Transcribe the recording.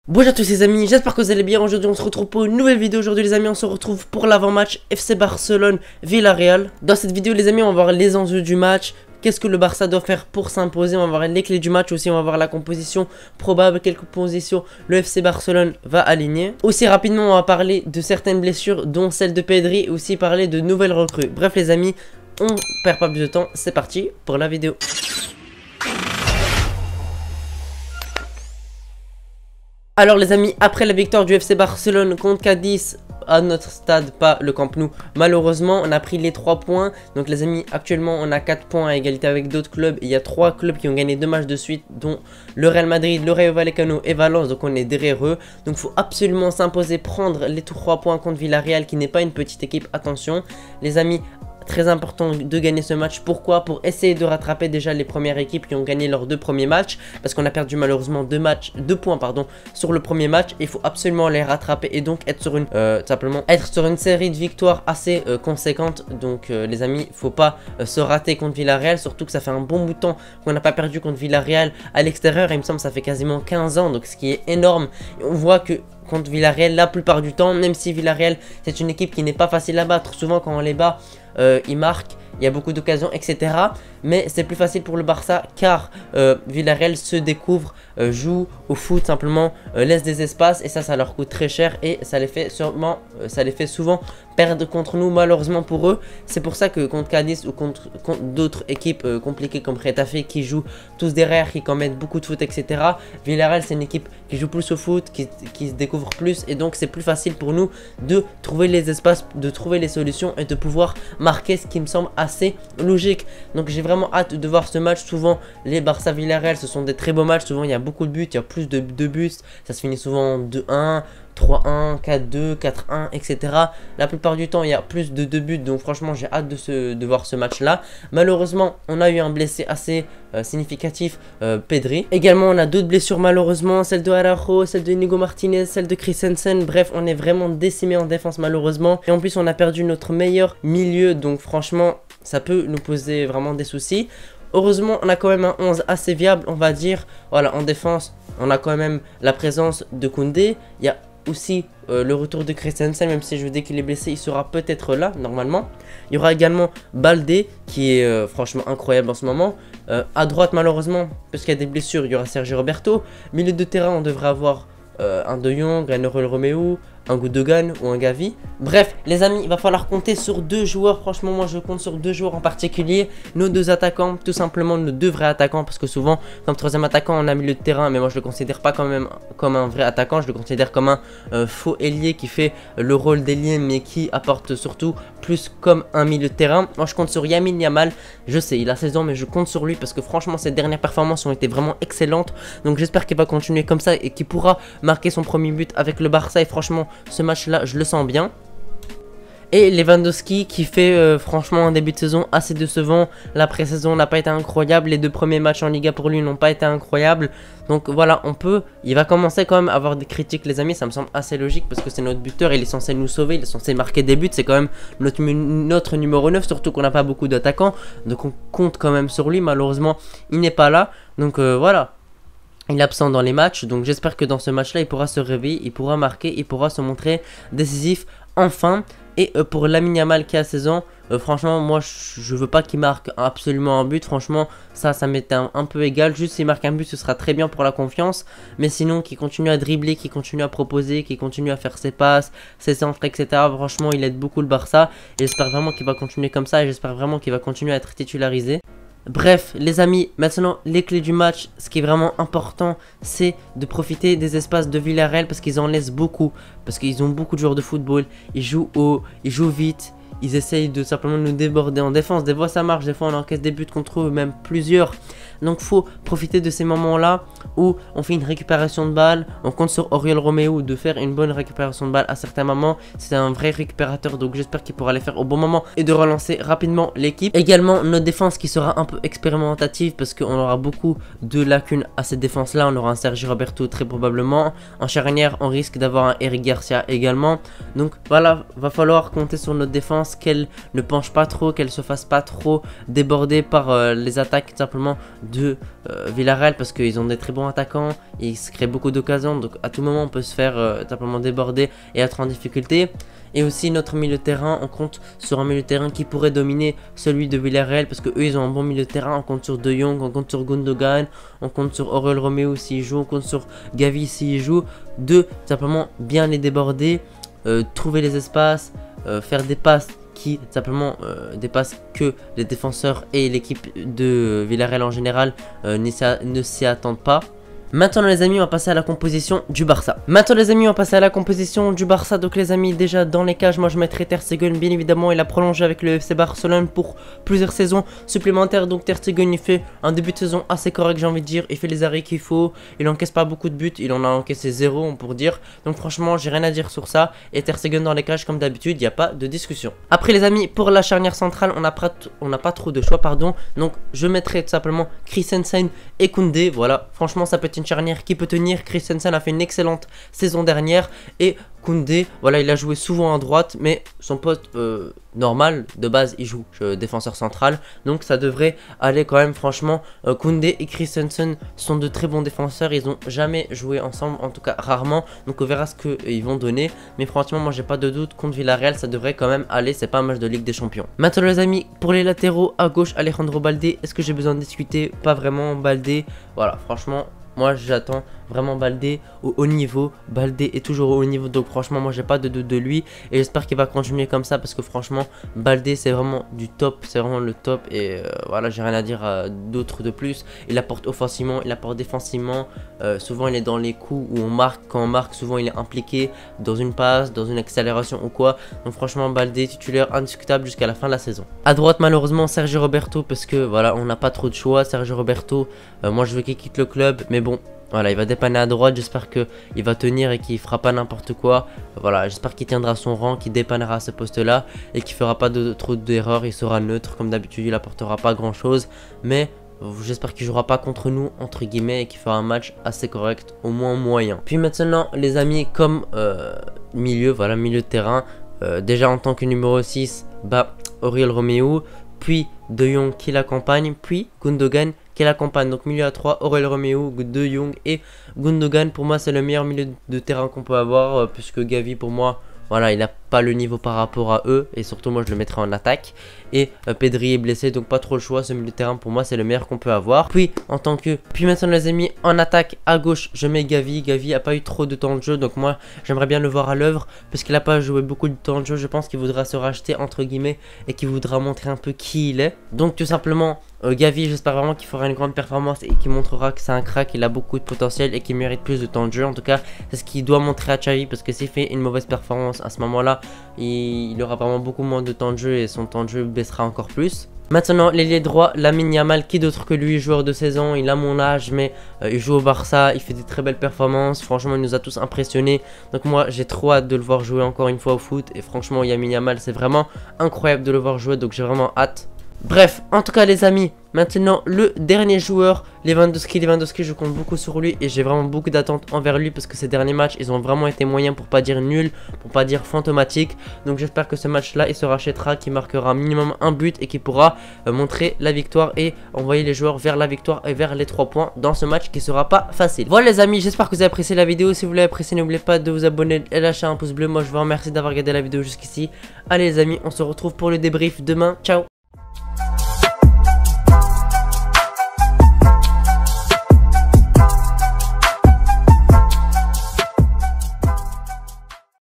Bonjour à tous les amis, j'espère que vous allez bien. Aujourd'hui on se retrouve pour une nouvelle vidéo. Aujourd'hui les amis on se retrouve pour l'avant-match FC Barcelone Villarreal. Dans cette vidéo les amis on va voir les enjeux du match. Qu'est-ce que le Barça doit faire pour s'imposer? On va voir les clés du match aussi, on va voir la composition probable, quelques positions le FC Barcelone va aligner. Aussi rapidement on va parler de certaines blessures dont celle de Pedri et aussi parler de nouvelles recrues. Bref les amis, on perd pas plus de temps, c'est parti pour la vidéo. Alors les amis, après la victoire du FC Barcelone contre Cadiz à notre stade, pas le Camp Nou, malheureusement on a pris les 3 points. Donc les amis, actuellement on a 4 points à égalité avec d'autres clubs. Il y a 3 clubs qui ont gagné 2 matchs de suite, dont le Real Madrid, le Rayo Vallecano et Valence. Donc on est derrière eux. Donc il faut absolument s'imposer, prendre les 3 points contre Villarreal qui n'est pas une petite équipe. Attention les amis, très important de gagner ce match. Pourquoi? Pour essayer de rattraper déjà les premières équipes qui ont gagné leurs 2 premiers matchs. Parce qu'on a perdu malheureusement 2 points sur le premier match. Il faut absolument les rattraper et donc être sur une simplement être sur une série de victoires assez conséquente. Donc les amis, faut pas se rater contre Villarreal. Surtout que ça fait un bon bout de temps qu'on n'a pas perdu contre Villarreal à l'extérieur. Il me semble que ça fait quasiment 15 ans. Donc ce qui est énorme. Et on voit que contre Villarreal, la plupart du temps, même si Villarreal c'est une équipe qui n'est pas facile à battre, souvent quand on les bat, ils marquent, il y a beaucoup d'occasions, etc. Mais c'est plus facile pour le Barça car Villarreal se découvre, joue au foot simplement, laisse des espaces et ça leur coûte très cher et ça les fait souvent perdre contre nous malheureusement pour eux. C'est pour ça que contre Cadiz ou contre d'autres équipes compliquées comme Getafe qui jouent tous derrière, qui commettent beaucoup de foot, etc. Villarreal c'est une équipe qui joue plus au foot, qui se découvre plus et donc c'est plus facile pour nous de trouver les espaces, de trouver les solutions et de pouvoir marquer, ce qui me semble assez logique. Donc j'ai vraiment hâte de voir ce match. Souvent les Barça Villarreal ce sont des très beaux matchs, souvent il y a beaucoup de buts, il y a plus de buts, ça se finit souvent 2-1, 3-1, 4-2, 4-1, etc. La plupart du temps il y a plus de 2 buts, donc franchement j'ai hâte de voir ce match là. Malheureusement on a eu un blessé assez significatif, Pedri. Également on a d'autres blessures malheureusement, celle de Araujo, celle de Inigo Martinez, celle de Christensen. Bref on est vraiment décimé en défense malheureusement. Et en plus on a perdu notre meilleur milieu, donc franchement ça peut nous poser vraiment des soucis. Heureusement on a quand même un 11 assez viable on va dire. Voilà, en défense on a quand même la présence de Koundé. Il y a aussi le retour de Christensen, même si je dis qu'il est blessé, il sera peut-être là normalement. Il y aura également Baldé qui est franchement incroyable en ce moment. À droite malheureusement, parce qu'il y a des blessures, il y aura Sergio Roberto. Milieu de terrain on devrait avoir un De Jong, un Oriol Romeu, un Gundogan ou un Gavi. Bref les amis, il va falloir compter sur 2 joueurs. Franchement moi je compte sur 2 joueurs en particulier. Nos 2 attaquants, tout simplement nos 2 vrais attaquants. Parce que souvent comme 3e attaquant on a milieu de terrain, mais moi je le considère pas quand même comme un vrai attaquant. Je le considère comme un faux ailier qui fait le rôle d'ailier mais qui apporte surtout plus comme un milieu de terrain. Moi je compte sur Lamine Yamal. Je sais il a 16 ans mais je compte sur lui parce que franchement ses dernières performances ont été vraiment excellentes. Donc j'espère qu'il va continuer comme ça et qu'il pourra marquer son premier but avec le Barça. Et franchement ce match là je le sens bien. Et Lewandowski qui fait franchement un début de saison assez décevant. La pré-saison n'a pas été incroyable. Les 2 premiers matchs en Liga pour lui n'ont pas été incroyables. Donc voilà, il va commencer quand même à avoir des critiques les amis. Ça me semble assez logique parce que c'est notre buteur. Il est censé nous sauver, il est censé marquer des buts. C'est quand même notre numéro 9. Surtout qu'on n'a pas beaucoup d'attaquants. Donc on compte quand même sur lui. Malheureusement il n'est pas là. Donc voilà. Il est absent dans les matchs, donc j'espère que dans ce match-là, il pourra se réveiller, il pourra marquer, il pourra se montrer décisif enfin. Et pour Lamine Yamal qui a 16 ans, franchement, moi je veux pas qu'il marque absolument un but. Franchement, ça m'est un peu égal. Juste s'il marque un but, ce sera très bien pour la confiance. Mais sinon, qu'il continue à dribbler, qu'il continue à proposer, qu'il continue à faire ses passes, ses centres, etc. Franchement, il aide beaucoup le Barça. Et j'espère vraiment qu'il va continuer comme ça et j'espère vraiment qu'il va continuer à être titularisé. Bref les amis, maintenant les clés du match, ce qui est vraiment important c'est de profiter des espaces de Villarreal parce qu'ils en laissent beaucoup, parce qu'ils ont beaucoup de joueurs de football, ils jouent haut, ils jouent vite, ils essayent de simplement nous déborder en défense. Des fois ça marche, des fois on encaisse des buts contre eux, même plusieurs. Donc faut profiter de ces moments là où on fait une récupération de balle. On compte sur Oriol Romeu de faire une bonne récupération de balle à certains moments. C'est un vrai récupérateur, donc j'espère qu'il pourra les faire au bon moment et de relancer rapidement l'équipe. Également notre défense qui sera un peu expérimentative parce qu'on aura beaucoup de lacunes à cette défense là. On aura un Sergio Roberto très probablement. En charnière on risque d'avoir un Eric Garcia également. Donc voilà, va falloir compter sur notre défense, qu'elle ne penche pas trop, qu'elle se fasse pas trop déborder par les attaques simplement de Villarreal parce qu'ils ont des très bons attaquants, ils se créent beaucoup d'occasions, donc à tout moment on peut se faire simplement déborder et être en difficulté. Et aussi notre milieu de terrain, on compte sur un milieu de terrain qui pourrait dominer celui de Villarreal parce que eux ils ont un bon milieu de terrain. On compte sur De Jong, on compte sur Gundogan, on compte sur Oriol Romeu s'il joue, on compte sur Gavi s'il joue, de simplement bien les déborder, trouver les espaces, faire des passes qui simplement dépassent que les défenseurs et l'équipe de Villarreal en général ne s'y attendent pas. Maintenant les amis, on va passer à la composition du Barça. Donc les amis, déjà dans les cages, moi je mettrai Ter Stegen. Bien évidemment, il a prolongé avec le FC Barcelone pour plusieurs saisons supplémentaires. Donc Ter Stegen, il fait un début de saison assez correct, j'ai envie de dire. Il fait les arrêts qu'il faut, il encaisse pas beaucoup de buts, il en a encaissé 0 pour dire. Donc franchement, j'ai rien à dire sur ça. Et Ter Stegen dans les cages comme d'habitude, il n'y a pas de discussion. Après les amis, pour la charnière centrale, on n'a pas trop de choix, pardon. Donc je mettrai tout simplement Christensen et Koundé. Voilà, franchement ça peut être une charnière qui peut tenir. Christensen a fait une excellente saison dernière et Koundé, voilà, il a joué souvent à droite, mais son poste normal de base il joue défenseur central, donc ça devrait aller quand même. Franchement, Koundé et Christensen sont de très bons défenseurs, ils ont jamais joué ensemble, en tout cas rarement, donc on verra ce qu'ils vont donner, mais franchement moi j'ai pas de doute, contre Villarreal ça devrait quand même aller, c'est pas un match de Ligue des Champions. Maintenant les amis, pour les latéraux, à gauche Alejandro Baldé, est-ce que j'ai besoin de discuter? Pas vraiment. Baldé, voilà, franchement moi j'attends vraiment Baldé au haut niveau. Baldé est toujours au haut niveau, donc franchement moi j'ai pas de doute de lui et j'espère qu'il va continuer comme ça parce que franchement Baldé c'est vraiment du top, c'est vraiment le top. Et voilà, j'ai rien à dire d'autre de plus. Il apporte offensivement, il apporte défensivement, souvent il est dans les coups où on marque, quand on marque souvent il est impliqué dans une passe, dans une accélération ou quoi. Donc franchement Baldé titulaire indiscutable jusqu'à la fin de la saison. À droite malheureusement Sergio Roberto parce que voilà, on n'a pas trop de choix. Sergio Roberto, moi je veux qu'il quitte le club, mais bon voilà, il va dépanner à droite, j'espère qu'il va tenir et qu'il fera pas n'importe quoi. Voilà, j'espère qu'il tiendra son rang, qu'il dépannera à ce poste là et qu'il fera pas trop d'erreurs. Il sera neutre comme d'habitude, il apportera pas grand chose, mais j'espère qu'il jouera pas contre nous entre guillemets et qu'il fera un match assez correct, au moins moyen. Puis maintenant les amis, comme milieu, voilà, milieu de terrain, déjà en tant que numéro 6, bah Oriol Romeu, puis De Jong qui l'accompagne, puis Gundogan qui l'accompagne. Donc milieu à 3, Oriol Romeu, De Jong et Gundogan. Pour moi c'est le meilleur milieu de terrain qu'on peut avoir, puisque Gavi pour moi, voilà, il n'a pas le niveau par rapport à eux. Et surtout moi je le mettrai en attaque. Et Pedri est blessé, donc pas trop le choix. Ce milieu de terrain pour moi c'est le meilleur qu'on peut avoir. Puis maintenant les amis, en attaque à gauche je mets Gavi. Gavi a pas eu trop de temps de jeu, donc moi j'aimerais bien le voir à l'œuvre, parce qu'il a pas joué beaucoup de temps de jeu. Je pense qu'il voudra se racheter entre guillemets et qu'il voudra montrer un peu qui il est. Donc tout simplement Gavi, j'espère vraiment qu'il fera une grande performance et qu'il montrera que c'est un crack, il a beaucoup de potentiel et qu'il mérite plus de temps de jeu. En tout cas c'est ce qu'il doit montrer à Xavi, parce que s'il fait une mauvaise performance à ce moment là, il aura vraiment beaucoup moins de temps de jeu et son temps de jeu baissera encore plus. Maintenant l'ailier droit, Lamine Yamal, qui d'autre que lui, joueur de 16 ans, il a mon âge mais il joue au Barça, il fait des très belles performances, franchement il nous a tous impressionnés. Donc moi j'ai trop hâte de le voir jouer encore une fois au foot, et franchement Lamine Yamal c'est vraiment incroyable de le voir jouer, donc j'ai vraiment hâte. Bref, en tout cas les amis, maintenant le dernier joueur, Lewandowski, je compte beaucoup sur lui et j'ai vraiment beaucoup d'attentes envers lui, parce que ces derniers matchs ils ont vraiment été moyens, pour pas dire nuls, pour pas dire fantomatiques. Donc j'espère que ce match là il se rachètera, qu'il marquera minimum un but et qu'il pourra montrer la victoire et envoyer les joueurs vers la victoire et vers les 3 points dans ce match qui sera pas facile. Voilà les amis, j'espère que vous avez apprécié la vidéo. Si vous l'avez apprécié, n'oubliez pas de vous abonner et lâcher un pouce bleu. Moi je vous remercie d'avoir regardé la vidéo jusqu'ici. Allez les amis, on se retrouve pour le débrief demain, ciao.